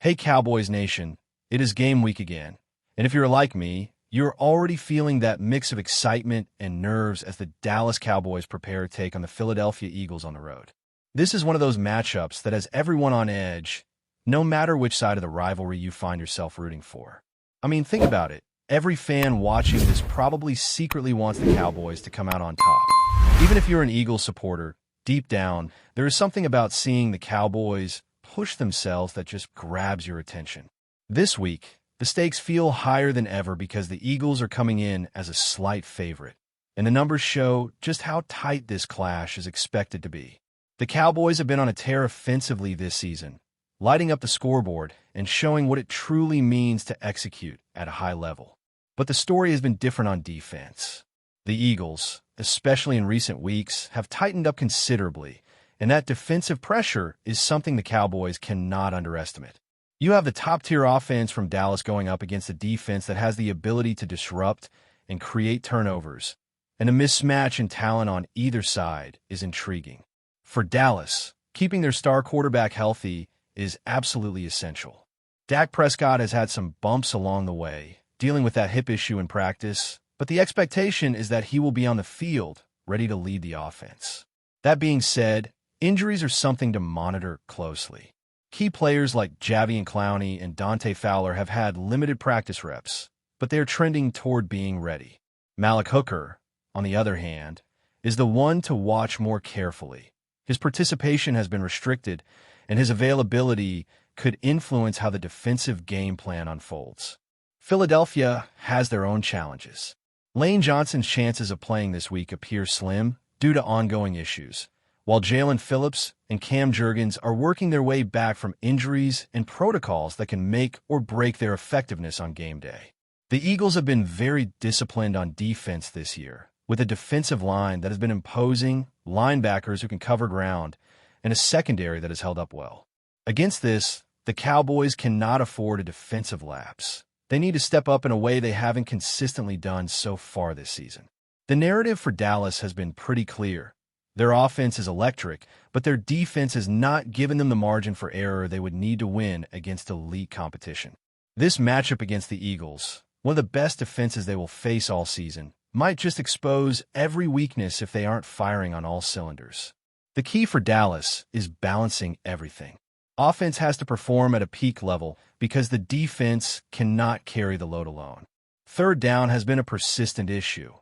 Hey Cowboys Nation, it is game week again. And if you're like me, you're already feeling that mix of excitement and nerves as the Dallas Cowboys prepare to take on the Philadelphia Eagles on the road. This is one of those matchups that has everyone on edge, no matter which side of the rivalry you find yourself rooting for. I mean, think about it. Every fan watching this probably secretly wants the Cowboys to come out on top. Even if you're an Eagles supporter, deep down, there is something about seeing the Cowboys push themselves that just grabs your attention. This week, the stakes feel higher than ever because the Eagles are coming in as a slight favorite, and the numbers show just how tight this clash is expected to be. The Cowboys have been on a tear offensively this season, lighting up the scoreboard and showing what it truly means to execute at a high level. But the story has been different on defense. The Eagles, especially in recent weeks, have tightened up considerably, and that defensive pressure is something the Cowboys cannot underestimate. You have the top-tier offense from Dallas going up against a defense that has the ability to disrupt and create turnovers, and a mismatch in talent on either side is intriguing. For Dallas, keeping their star quarterback healthy is absolutely essential. Dak Prescott has had some bumps along the way, dealing with that hip issue in practice, but the expectation is that he will be on the field, ready to lead the offense. That being said, injuries are something to monitor closely. Key players like Javian Clowney and Dante Fowler have had limited practice reps, but they are trending toward being ready. Malik Hooker, on the other hand, is the one to watch more carefully. His participation has been restricted, and his availability could influence how the defensive game plan unfolds. Philadelphia has their own challenges. Lane Johnson's chances of playing this week appear slim due to ongoing issues, while Jalen Phillips and Cam Jurgens are working their way back from injuries and protocols that can make or break their effectiveness on game day. The Eagles have been very disciplined on defense this year, with a defensive line that has been imposing, linebackers who can cover ground, and a secondary that has held up well. Against this, the Cowboys cannot afford a defensive lapse. They need to step up in a way they haven't consistently done so far this season. The narrative for Dallas has been pretty clear. Their offense is electric, but their defense has not given them the margin for error they would need to win against elite competition. This matchup against the Eagles, one of the best defenses they will face all season, might just expose every weakness if they aren't firing on all cylinders. The key for Dallas is balancing everything. Offense has to perform at a peak level because the defense cannot carry the load alone. Third down has been a persistent issue.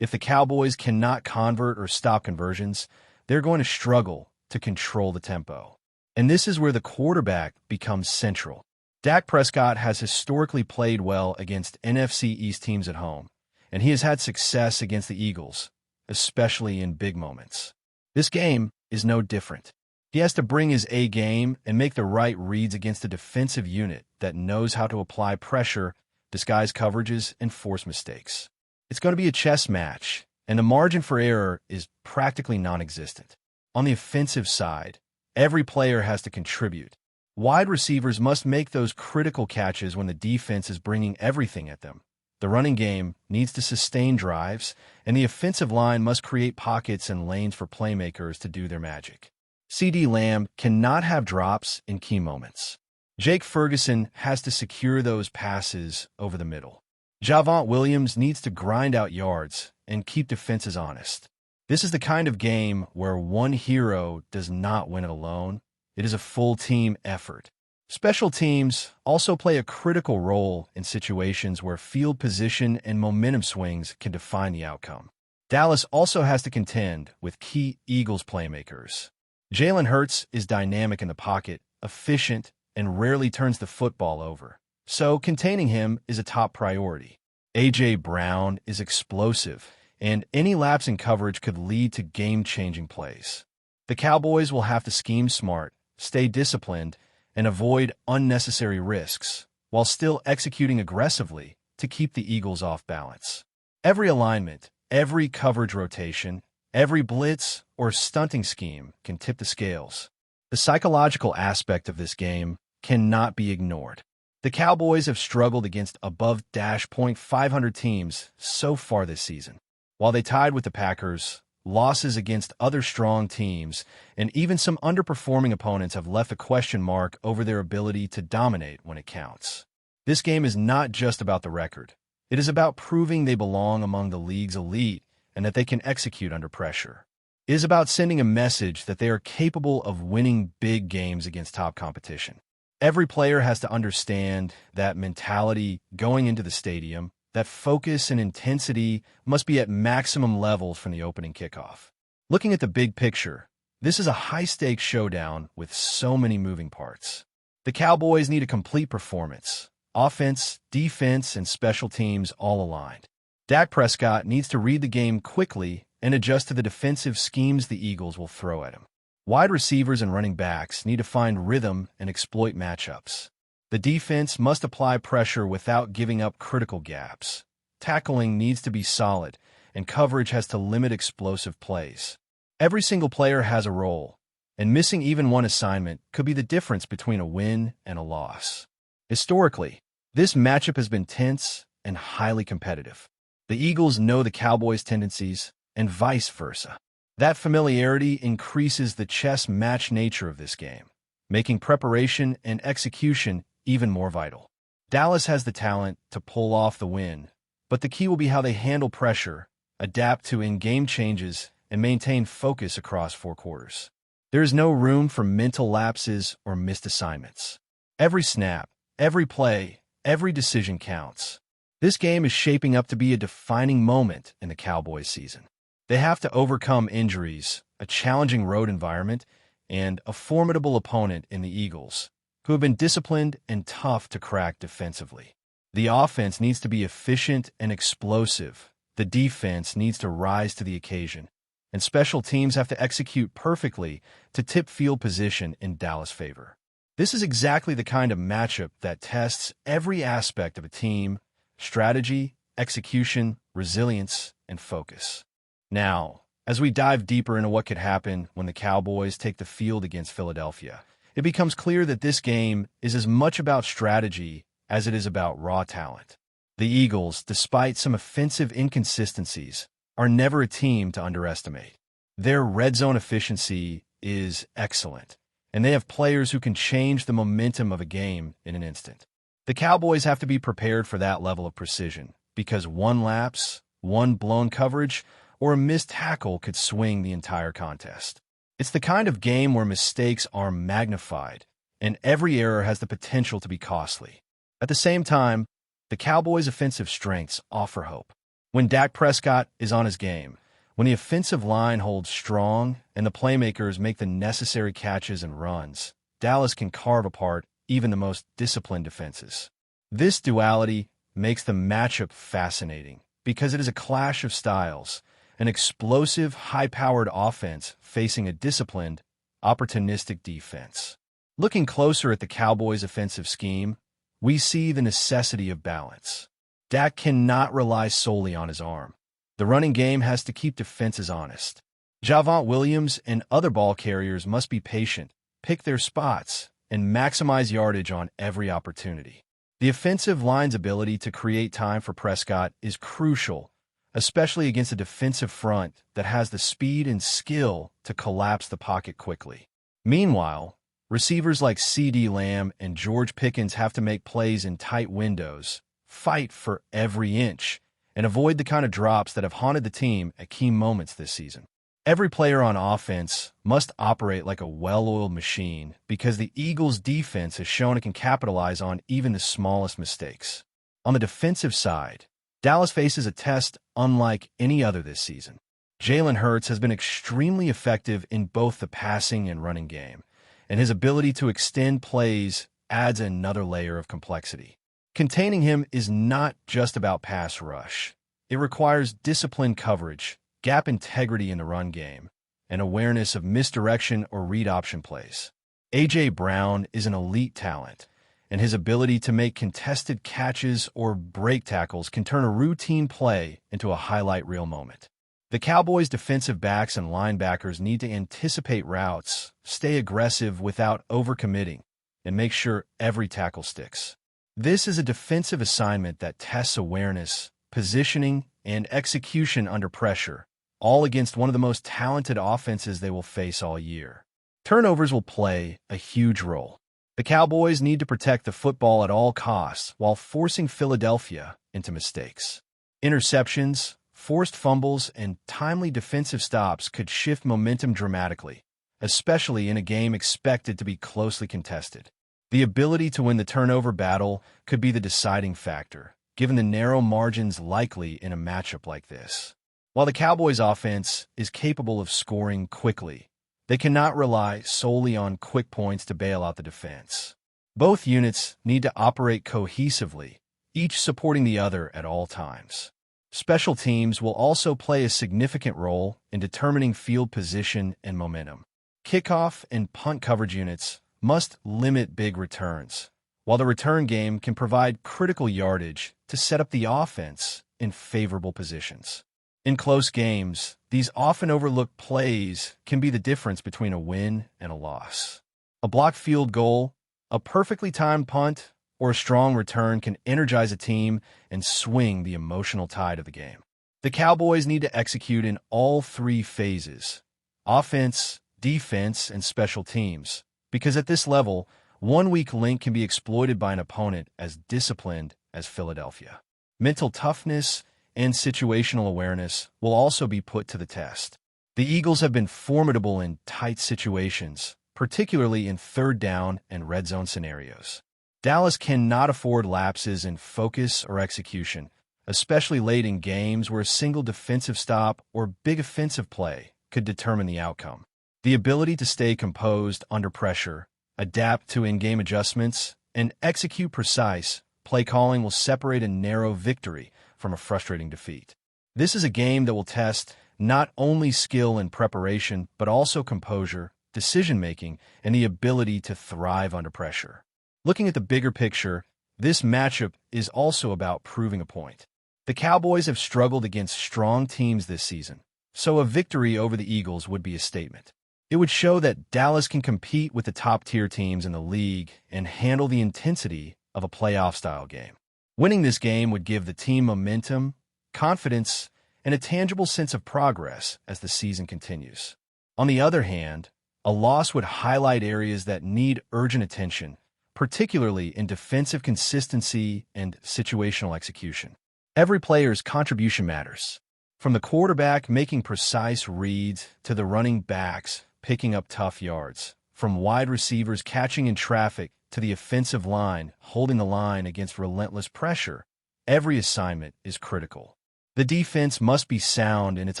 If the Cowboys cannot convert or stop conversions, they're going to struggle to control the tempo. And this is where the quarterback becomes central. Dak Prescott has historically played well against NFC East teams at home, and he has had success against the Eagles, especially in big moments. This game is no different. He has to bring his A game and make the right reads against a defensive unit that knows how to apply pressure, disguise coverages, and force mistakes. It's going to be a chess match, and the margin for error is practically non-existent. On the offensive side, every player has to contribute. Wide receivers must make those critical catches when the defense is bringing everything at them. The running game needs to sustain drives, and the offensive line must create pockets and lanes for playmakers to do their magic. CeeDee Lamb cannot have drops in key moments. Jake Ferguson has to secure those passes over the middle. Javonte Williams needs to grind out yards and keep defenses honest. This is the kind of game where one hero does not win it alone. It is a full team effort. Special teams also play a critical role in situations where field position and momentum swings can define the outcome. Dallas also has to contend with key Eagles playmakers. Jalen Hurts is dynamic in the pocket, efficient, and rarely turns the football over, so containing him is a top priority. A.J. Brown is explosive, and any lapse in coverage could lead to game-changing plays. The Cowboys will have to scheme smart, stay disciplined, and avoid unnecessary risks, while still executing aggressively to keep the Eagles off balance. Every alignment, every coverage rotation, every blitz or stunting scheme can tip the scales. The psychological aspect of this game cannot be ignored. The Cowboys have struggled against above-.500 teams so far this season. While they tied with the Packers, losses against other strong teams, and even some underperforming opponents have left a question mark over their ability to dominate when it counts. This game is not just about the record. It is about proving they belong among the league's elite and that they can execute under pressure. It is about sending a message that they are capable of winning big games against top competition. Every player has to understand that mentality going into the stadium, that focus and intensity must be at maximum levels from the opening kickoff. Looking at the big picture, this is a high-stakes showdown with so many moving parts. The Cowboys need a complete performance. Offense, defense, and special teams all aligned. Dak Prescott needs to read the game quickly and adjust to the defensive schemes the Eagles will throw at him. Wide receivers and running backs need to find rhythm and exploit matchups. The defense must apply pressure without giving up critical gaps. Tackling needs to be solid, and coverage has to limit explosive plays. Every single player has a role, and missing even one assignment could be the difference between a win and a loss. Historically, this matchup has been tense and highly competitive. The Eagles know the Cowboys' tendencies, and vice versa. That familiarity increases the chess match nature of this game, making preparation and execution even more vital. Dallas has the talent to pull off the win, but the key will be how they handle pressure, adapt to in-game changes, and maintain focus across 4 quarters. There is no room for mental lapses or missed assignments. Every snap, every play, every decision counts. This game is shaping up to be a defining moment in the Cowboys season. They have to overcome injuries, a challenging road environment, and a formidable opponent in the Eagles, who have been disciplined and tough to crack defensively. The offense needs to be efficient and explosive. The defense needs to rise to the occasion, and special teams have to execute perfectly to tip field position in Dallas' favor. This is exactly the kind of matchup that tests every aspect of a team: strategy, execution, resilience, and focus. Now, as we dive deeper into what could happen when the Cowboys take the field against Philadelphia, it becomes clear that this game is as much about strategy as it is about raw talent. The Eagles, despite some offensive inconsistencies, are never a team to underestimate. Their red zone efficiency is excellent, and they have players who can change the momentum of a game in an instant. The Cowboys have to be prepared for that level of precision, because one lapse, one blown coverage, or a missed tackle could swing the entire contest. It's the kind of game where mistakes are magnified, and every error has the potential to be costly. At the same time, the Cowboys' offensive strengths offer hope. When Dak Prescott is on his game, when the offensive line holds strong and the playmakers make the necessary catches and runs, Dallas can carve apart even the most disciplined defenses. This duality makes the matchup fascinating because it is a clash of styles, an explosive, high-powered offense facing a disciplined, opportunistic defense. Looking closer at the Cowboys' offensive scheme, we see the necessity of balance. Dak cannot rely solely on his arm. The running game has to keep defenses honest. Javonte Williams and other ball carriers must be patient, pick their spots, and maximize yardage on every opportunity. The offensive line's ability to create time for Prescott is crucial, especially against a defensive front that has the speed and skill to collapse the pocket quickly. Meanwhile, receivers like CeeDee Lamb and George Pickens have to make plays in tight windows, fight for every inch, and avoid the kind of drops that have haunted the team at key moments this season. Every player on offense must operate like a well-oiled machine because the Eagles' defense has shown it can capitalize on even the smallest mistakes. On the defensive side, Dallas faces a test unlike any other this season. Jalen Hurts has been extremely effective in both the passing and running game, and his ability to extend plays adds another layer of complexity. Containing him is not just about pass rush. It requires disciplined coverage, gap integrity in the run game, and awareness of misdirection or read option plays. A.J. Brown is an elite talent, and his ability to make contested catches or break tackles can turn a routine play into a highlight reel moment. The Cowboys' defensive backs and linebackers need to anticipate routes, stay aggressive without overcommitting, and make sure every tackle sticks. This is a defensive assignment that tests awareness, positioning, and execution under pressure, all against one of the most talented offenses they will face all year. Turnovers will play a huge role. The Cowboys need to protect the football at all costs while forcing Philadelphia into mistakes. Interceptions, forced fumbles, and timely defensive stops could shift momentum dramatically, especially in a game expected to be closely contested. The ability to win the turnover battle could be the deciding factor, given the narrow margins likely in a matchup like this. While the Cowboys' offense is capable of scoring quickly, they cannot rely solely on quick points to bail out the defense. Both units need to operate cohesively, each supporting the other at all times. Special teams will also play a significant role in determining field position and momentum. Kickoff and punt coverage units must limit big returns, while the return game can provide critical yardage to set up the offense in favorable positions. In close games, these often overlooked plays can be the difference between a win and a loss. A blocked field goal, a perfectly timed punt, or a strong return can energize a team and swing the emotional tide of the game. The Cowboys need to execute in all three phases: offense, defense, and special teams, because at this level, one weak link can be exploited by an opponent as disciplined as Philadelphia. Mental toughness and situational awareness will also be put to the test. The Eagles have been formidable in tight situations, particularly in third down and red zone scenarios. Dallas cannot afford lapses in focus or execution, especially late in games where a single defensive stop or big offensive play could determine the outcome. The ability to stay composed under pressure, adapt to in-game adjustments, and execute precise play calling will separate a narrow victory from a frustrating defeat. This is a game that will test not only skill and preparation, but also composure, decision-making, and the ability to thrive under pressure. Looking at the bigger picture, this matchup is also about proving a point. The Cowboys have struggled against strong teams this season, so a victory over the Eagles would be a statement. It would show that Dallas can compete with the top-tier teams in the league and handle the intensity of a playoff-style game. Winning this game would give the team momentum, confidence, and a tangible sense of progress as the season continues. On the other hand, a loss would highlight areas that need urgent attention, particularly in defensive consistency and situational execution. Every player's contribution matters, from the quarterback making precise reads to the running backs picking up tough yards, from wide receivers catching in traffic to the offensive line holding the line against relentless pressure. Every assignment is critical. The defense must be sound in its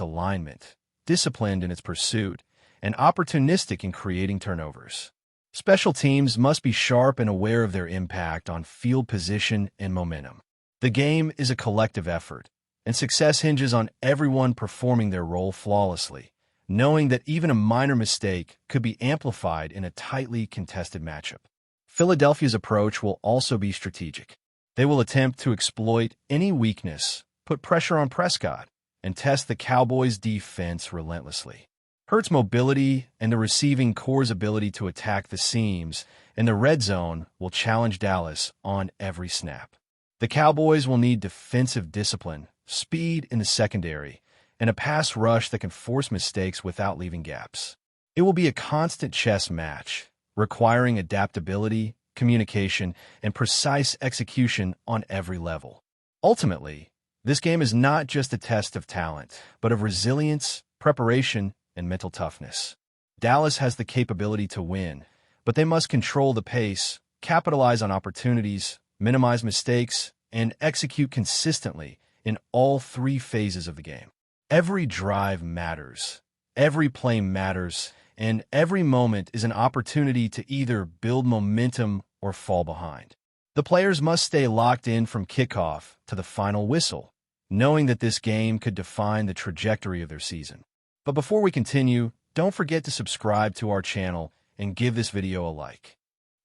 alignment, disciplined in its pursuit, and opportunistic in creating turnovers. Special teams must be sharp and aware of their impact on field position and momentum. The game is a collective effort, and success hinges on everyone performing their role flawlessly, knowing that even a minor mistake could be amplified in a tightly contested matchup. Philadelphia's approach will also be strategic. They will attempt to exploit any weakness, put pressure on Prescott, and test the Cowboys' defense relentlessly. Hurts' mobility and the receiving core's ability to attack the seams in the red zone will challenge Dallas on every snap. The Cowboys will need defensive discipline, speed in the secondary, and a pass rush that can force mistakes without leaving gaps. It will be a constant chess match, requiring adaptability, communication, and precise execution on every level. Ultimately, this game is not just a test of talent, but of resilience, preparation, and mental toughness. Dallas has the capability to win, but they must control the pace, capitalize on opportunities, minimize mistakes, and execute consistently in all three phases of the game. Every drive matters, every play matters, and every moment is an opportunity to either build momentum or fall behind. The players must stay locked in from kickoff to the final whistle, knowing that this game could define the trajectory of their season. But before we continue, don't forget to subscribe to our channel and give this video a like.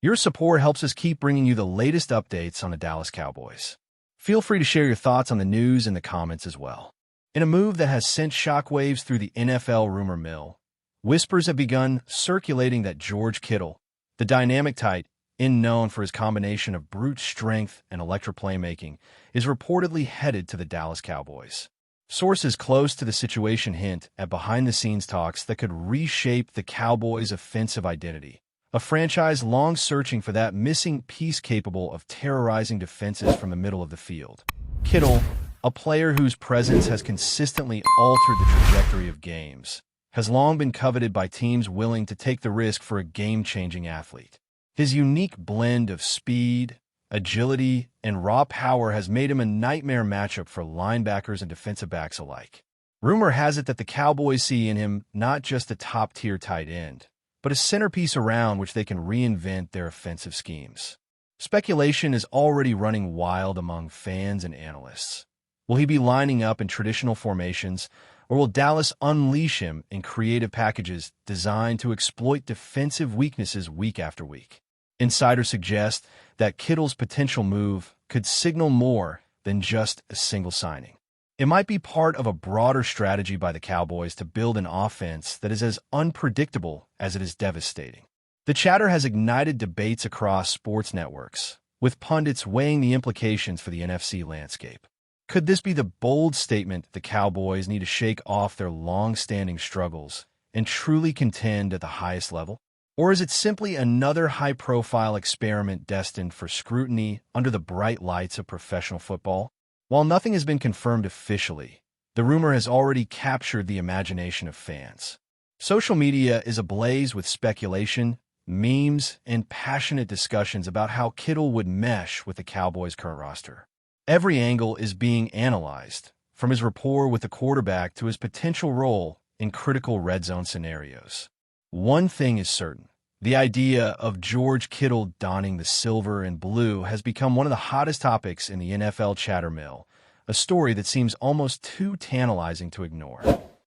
Your support helps us keep bringing you the latest updates on the Dallas Cowboys. Feel free to share your thoughts on the news in the comments as well. In a move that has sent shockwaves through the NFL rumor mill, whispers have begun circulating that George Kittle, the dynamic tight end known for his combination of brute strength and electric playmaking, is reportedly headed to the Dallas Cowboys. Sources close to the situation hint at behind-the-scenes talks that could reshape the Cowboys' offensive identity, a franchise long searching for that missing piece capable of terrorizing defenses from the middle of the field. Kittle, a player whose presence has consistently altered the trajectory of games, has long been coveted by teams willing to take the risk for a game-changing athlete. His unique blend of speed, agility, and raw power has made him a nightmare matchup for linebackers and defensive backs alike. Rumor has it that the Cowboys see in him not just a top-tier tight end, but a centerpiece around which they can reinvent their offensive schemes. Speculation is already running wild among fans and analysts. Will he be lining up in traditional formations, or will Dallas unleash him in creative packages designed to exploit defensive weaknesses week after week? Insiders suggest that Kittle's potential move could signal more than just a single signing. It might be part of a broader strategy by the Cowboys to build an offense that is as unpredictable as it is devastating. The chatter has ignited debates across sports networks, with pundits weighing the implications for the NFC landscape. Could this be the bold statement the Cowboys need to shake off their long-standing struggles and truly contend at the highest level? Or is it simply another high-profile experiment destined for scrutiny under the bright lights of professional football? While nothing has been confirmed officially, the rumor has already captured the imagination of fans. Social media is ablaze with speculation, memes, and passionate discussions about how Kittle would mesh with the Cowboys' current roster. Every angle is being analyzed, from his rapport with the quarterback to his potential role in critical red zone scenarios. One thing is certain. The idea of George Kittle donning the silver and blue has become one of the hottest topics in the NFL chatter mill, a story that seems almost too tantalizing to ignore.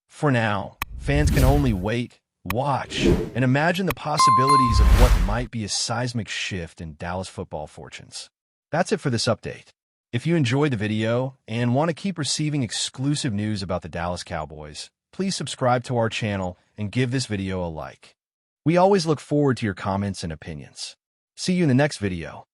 For now, fans can only wait, watch, and imagine the possibilities of what might be a seismic shift in Dallas football fortunes. That's it for this update. If you enjoyed the video and want to keep receiving exclusive news about the Dallas Cowboys, please subscribe to our channel and give this video a like. We always look forward to your comments and opinions. See you in the next video.